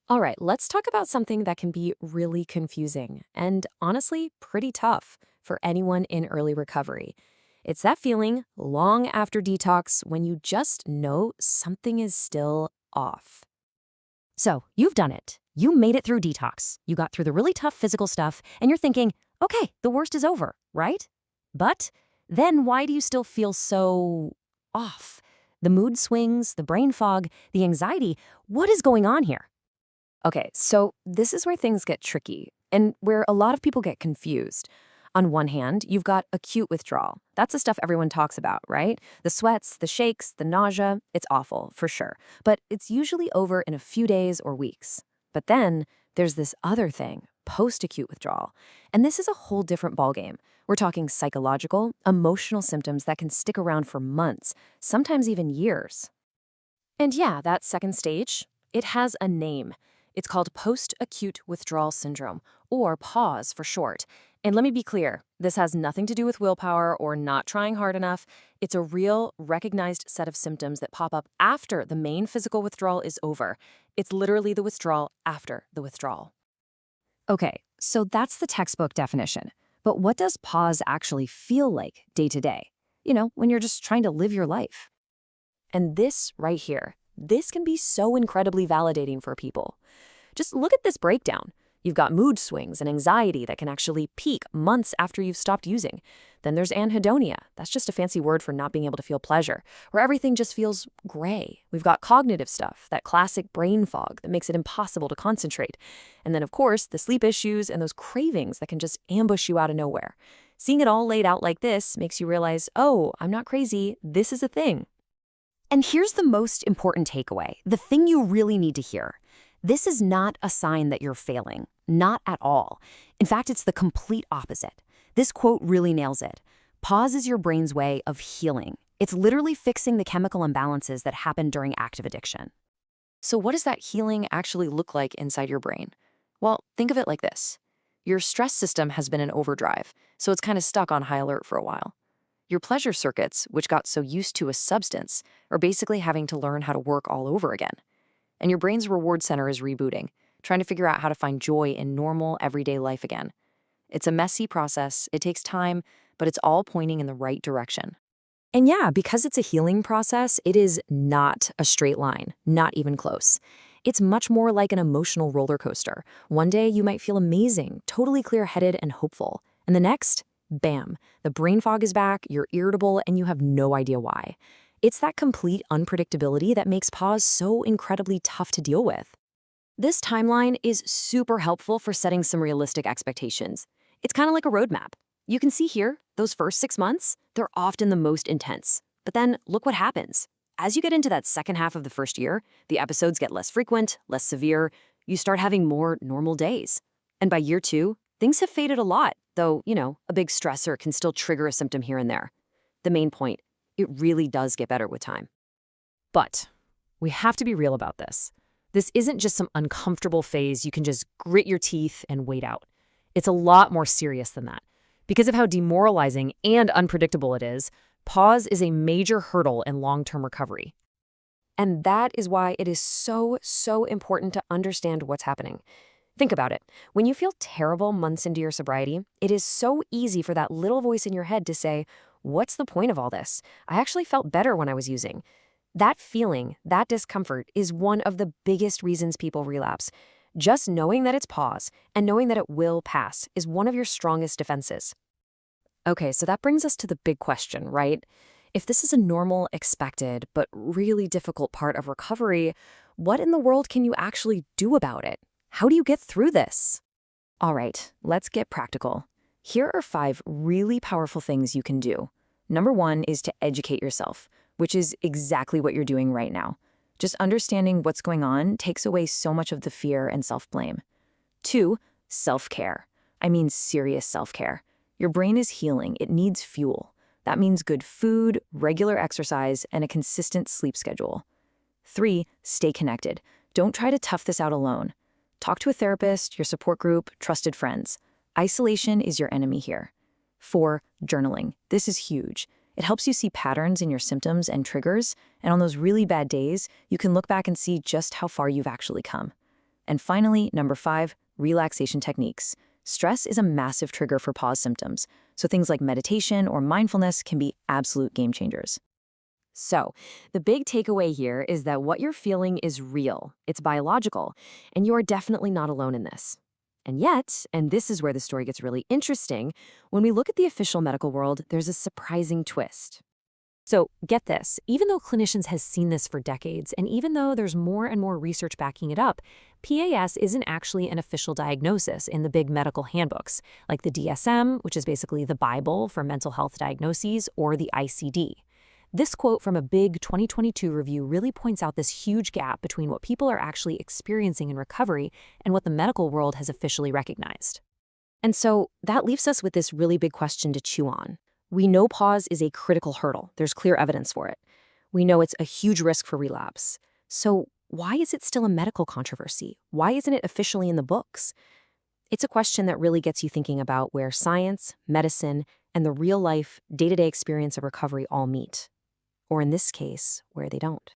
All right, let's talk about something that can be really confusing and honestly pretty tough for anyone in early recovery. It's that feeling long after detox when you just know something is still off. So, you've done it. You made it through detox. You got through the really tough physical stuff, and you're thinking, okay, the worst is over, right? But then why do you still feel so off? The mood swings, the brain fog, the anxiety. What is going on here? Okay, so this is where things get tricky and where a lot of people get confused. On one hand, you've got acute withdrawal. That's the stuff everyone talks about, right? The sweats, the shakes, the nausea. It's awful, for sure. But it's usually over in a few days or weeks. But then there's this other thing, post-acute withdrawal. And this is a whole different ballgame. We're talking psychological, emotional symptoms that can stick around for months, sometimes even years. And yeah, that second stage, it has a name. It's called Post-Acute Withdrawal Syndrome, or PAWS for short. And let me be clear, this has nothing to do with willpower or not trying hard enough. It's a real, recognized set of symptoms that pop up after the main physical withdrawal is over. It's literally the withdrawal after the withdrawal. Okay, so that's the textbook definition. But what does PAWS actually feel like day to day? When you're just trying to live your life. And this right here, this can be so incredibly validating for people. Just look at this breakdown. You've got mood swings and anxiety that can actually peak months after you've stopped using. Then there's anhedonia. That's just a fancy word for not being able to feel pleasure, where everything just feels gray. We've got cognitive stuff, that classic brain fog that makes it impossible to concentrate. And then, of course, the sleep issues and those cravings that can just ambush you out of nowhere. Seeing it all laid out like this makes you realize, oh, I'm not crazy. This is a thing. And here's the most important takeaway, the thing you really need to hear. This is not a sign that you're failing, not at all. In fact, it's the complete opposite. This quote really nails it. PAWS is your brain's way of healing. It's literally fixing the chemical imbalances that happen during active addiction. So what does that healing actually look like inside your brain? Well, think of it like this. Your stress system has been in overdrive, so it's kind of stuck on high alert for a while. Your pleasure circuits, which got so used to a substance, are basically having to learn how to work all over again. And your brain's reward center is rebooting, trying to figure out how to find joy in normal, everyday life again. It's a messy process, it takes time, but it's all pointing in the right direction. And yeah, because it's a healing process, it is not a straight line, not even close. It's much more like an emotional roller coaster. One day you might feel amazing, totally clear-headed and hopeful. And the next, bam, the brain fog is back, you're irritable, and you have no idea why. It's that complete unpredictability that makes PAWS so incredibly tough to deal with. This timeline is super helpful for setting some realistic expectations. It's kind of like a roadmap. You can see here, those first 6 months, they're often the most intense. But then look what happens. As you get into that second half of the first year, the episodes get less frequent, less severe. You start having more normal days. And by year 2, things have faded a lot, though, a big stressor can still trigger a symptom here and there. The main point, it really does get better with time. But we have to be real about this. This isn't just some uncomfortable phase you can just grit your teeth and wait out. It's a lot more serious than that. Because of how demoralizing and unpredictable it is, PAWS is a major hurdle in long-term recovery. And that is why it is so, so important to understand what's happening. Think about it. When you feel terrible months into your sobriety, it is so easy for that little voice in your head to say, what's the point of all this? I actually felt better when I was using. That feeling, that discomfort, is one of the biggest reasons people relapse. Just knowing that it's PAWS and knowing that it will pass is one of your strongest defenses. Okay, so that brings us to the big question, right? If this is a normal, expected, but really difficult part of recovery, what in the world can you actually do about it? How do you get through this? All right, let's get practical. Here are 5 really powerful things you can do. Number 1 is to educate yourself, which is exactly what you're doing right now. Just understanding what's going on takes away so much of the fear and self-blame. 2, self-care. I mean serious self-care. Your brain is healing. It needs fuel. That means good food, regular exercise, and a consistent sleep schedule. 3, stay connected. Don't try to tough this out alone. Talk to a therapist, your support group, trusted friends. Isolation is your enemy here. 4, journaling. This is huge. It helps you see patterns in your symptoms and triggers, and on those really bad days, you can look back and see just how far you've actually come. And finally, number 5, relaxation techniques. Stress is a massive trigger for PAWS symptoms, so things like meditation or mindfulness can be absolute game changers. So, the big takeaway here is that what you're feeling is real, it's biological, and you are definitely not alone in this. And yet, and this is where the story gets really interesting, when we look at the official medical world, there's a surprising twist. So get this, even though clinicians have seen this for decades, and even though there's more and more research backing it up, PAS isn't actually an official diagnosis in the big medical handbooks, like the DSM, which is basically the Bible for mental health diagnoses, or the ICD. This quote from a big 2022 review really points out this huge gap between what people are actually experiencing in recovery and what the medical world has officially recognized. And so that leaves us with this really big question to chew on. We know PAWS is a critical hurdle. There's clear evidence for it. We know it's a huge risk for relapse. So why is it still a medical controversy? Why isn't it officially in the books? It's a question that really gets you thinking about where science, medicine, and the real-life, day-to-day experience of recovery all meet. Or in this case, where they don't.